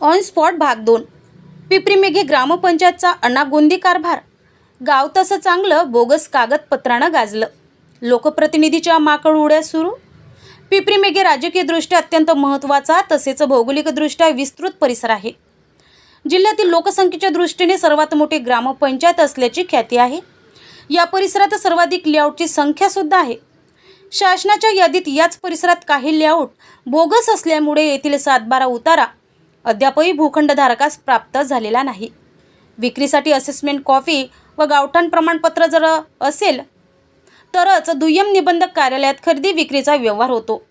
On spot भाग 2. पिपरी मेघे ग्रामपंचायतचा अनागोंदी कारभार. गाव तसं चांगलं, बोगस कागदपत्रानं गाजलं. लोकप्रतिनिधीच्या माकड उड्या सुरू. पिपरी मेघे राजकीयदृष्ट्या अत्यंत महत्त्वाचा तसेच भौगोलिकदृष्ट्या विस्तृत परिसर आहे. जिल्ह्यातील लोकसंख्येच्या दृष्टीने सर्वात मोठी ग्रामपंचायत असल्याची ख्याती आहे. या परिसरात सर्वाधिक लेआउटची संख्या सुद्धा आहे. शासनाच्या यादीत याच परिसरात काही लेआउट बोगस असल्यामुळे येथील 7/12 उतारा अद्यापही भूखंडधारकास प्राप्त झालेला नाही. विक्रीसाठी असेसमेंट कॉपी व गावठाण प्रमाणपत्र जर असेल तरच दुय्यम निबंधक कार्यालयात खरेदी विक्रीचा व्यवहार होतो.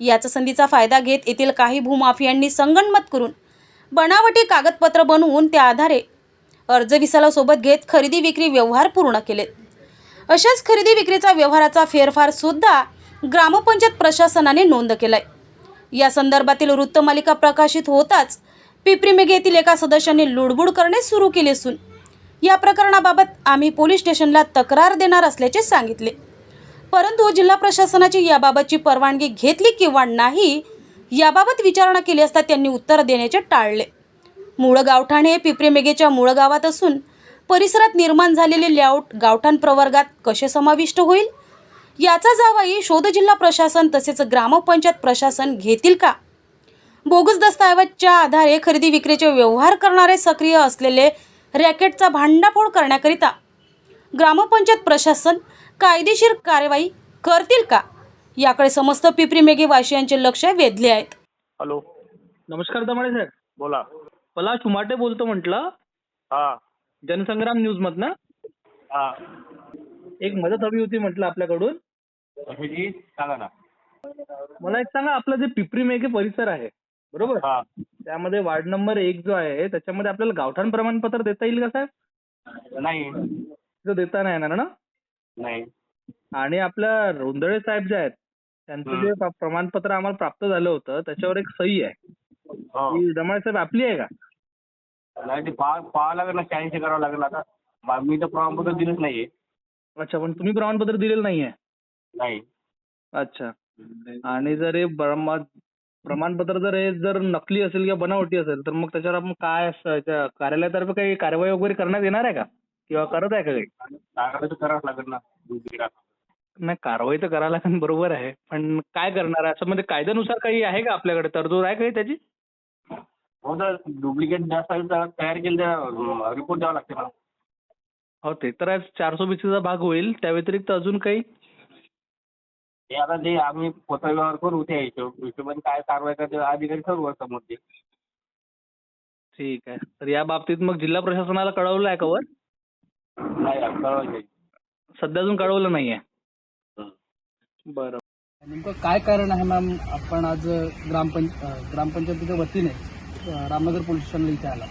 याच संधीचा फायदा घेत येथील काही भूमाफियांनी संगनमत करून बनावटी कागदपत्र बनवून त्या आधारे अर्ज विसाला सोबत घेत खरेदी विक्री व्यवहार पूर्ण केलेत. अशाच खरेदी विक्रीचा व्यवहाराचा फेरफार सुद्धा ग्रामपंचायत प्रशासनाने नोंद केलाय. या संदर्भातील वृत्तमालिका प्रकाशित होताच पिपरी मेघे येथील एका सदस्याने लुडबुड करणे सुरू केले असून या प्रकरणाबाबत आम्ही पोलीस स्टेशनला तक्रार देणार असल्याचे सांगितले. परंतु जिल्हा प्रशासनाची याबाबतची परवानगी घेतली किंवा नाही याबाबत विचारणा केली असता त्यांनी उत्तर देण्याचे टाळले. मूळ गावठाण हे पिपरी मेघेच्या मूळ गावात असून परिसरात निर्माण झालेले लेआउट गावठाण प्रवर्गात कसे समाविष्ट होईल याचा जावाई शोध जिल्हा प्रशासन तसेच ग्रामपंचायत प्रशासन घेतील का? बोगस दस्तऐवजाच्या आधारे खरेदी विक्रीचे व्यवहार करणारे सक्रिय असलेले रॅकेटचा भांडाफोड करण्याकरिता ग्रामपंचायत प्रशासन कायदेशीर कार्यवाही करतील का याकडे समस्त पिपरी मेघे वासियांचे लक्ष वेधले आहेत. हॅलो, नमस्कार दमाडे साहेब. बोला. मला चुमाटे बोलतो म्हटलं, हा जनसंग्राम न्यूज मधनं. हा एक मदत हवी होती म्हटलं आपल्याकडून. कशाची सांगा ना. मला एक सांगा, आपलं जे पिपरी मेघे परिसर आहे बरोबर, हा त्यामध्ये वार्ड नंबर 1 जो आहे त्याच्यामध्ये आपल्याला गावठाण प्रमाणपत्र देता येईल का साहेब? नाही जो देता नाही येणार ना. नाही आणि आपल्या रोंदळे साहेब जे आहेत त्यांचं जे प्रमाणपत्र आम्हाला प्राप्त झालं होतं त्याच्यावर एक सही आहे. हो. ती दमाडे साहेब आपली आहे का? नाही ते पाहावं लागेल ना, 86 करावं लागेल. आता मी तर प्रमाणपत्र दिलंच नाहीये. अच्छा, पण तुम्ही प्रमाणपत्र दिलेलं नाहीये. नाही. अच्छा, आणि जर हे प्रमाणपत्र जर नकली असेल किंवा बनावटी असेल तर मग त्याच्यावर आपण काय कार्यालयातर्फे काही कारवाई वगैरे करण्यात येणार आहे का किंवा करत आहे का काही? कारवाई तर करावंच लागेल ना. नाही, कारवाई तर करायला लागेल, बरोबर आहे, पण काय करणार आहे? असं म्हणजे कायद्यानुसार काही आहे का आपल्याकडे तरतूद आहे काही त्याची? हो, तर डुप्लिकेट दस्तावेज तयार केले रिपोर्ट द्यावा लागते मला. हो, ते तर आहे. 420 चा भाग होईल. त्या व्यतिरिक्त अजून काही? ते आता जे आम्ही पत्रव्यवहार करू त्या हिशोबाने काय कारवाई करते अधिकारी ठरवू समोरचे. ठीक आहे. तर या बाबतीत मग जिल्हा प्रशासनाला कळवलं आहे का वर? नाही कळवायचे. सध्या अजून कळवलं नाहीये. बरं. नेमकं काय कारण आहे मॅम, आपण आज ग्रामपंचायतीच्या वतीने रामनगर पोलीस स्टेशनला इथे आला?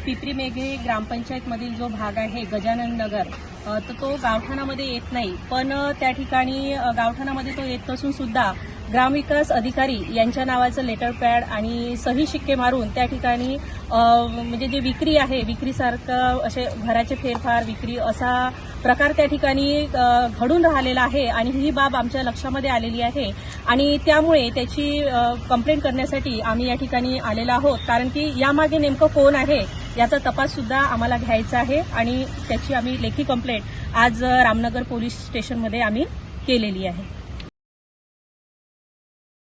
पिपरी मेघे ग्रामपंचायतमधील जो भाग आहे गजानन नगर, तर तो गावठाणामध्ये येत नाही, पण त्या ठिकाणी गावठाणामध्ये तो येत असून सुद्धा ग्रामविकास अधिकारी यांच्या नावाचं लेटर पॅड आणि सही शिक्के मारून त्या ठिकाणी म्हणजे जे विक्री आहे, विक्रीसारखं असे घराचे फेरफार विक्री असा प्रकार त्या ठिकाणी घडून राहिलेला आहे. आणि ही बाब आमच्या लक्षामध्ये आलेली आहे आणि त्यामुळे त्याची कंप्लेंट करण्यासाठी आम्ही या ठिकाणी आलेलो आहोत. कारण की यामागे नेमकं कोण आहे याचा तपास सुद्धा आम्हाला घ्यायचा आहे आणि त्याची आम्ही लेखी कंप्लेंट आज रामनगर पोलीस स्टेशनमध्ये आम्ही केलेली आहे.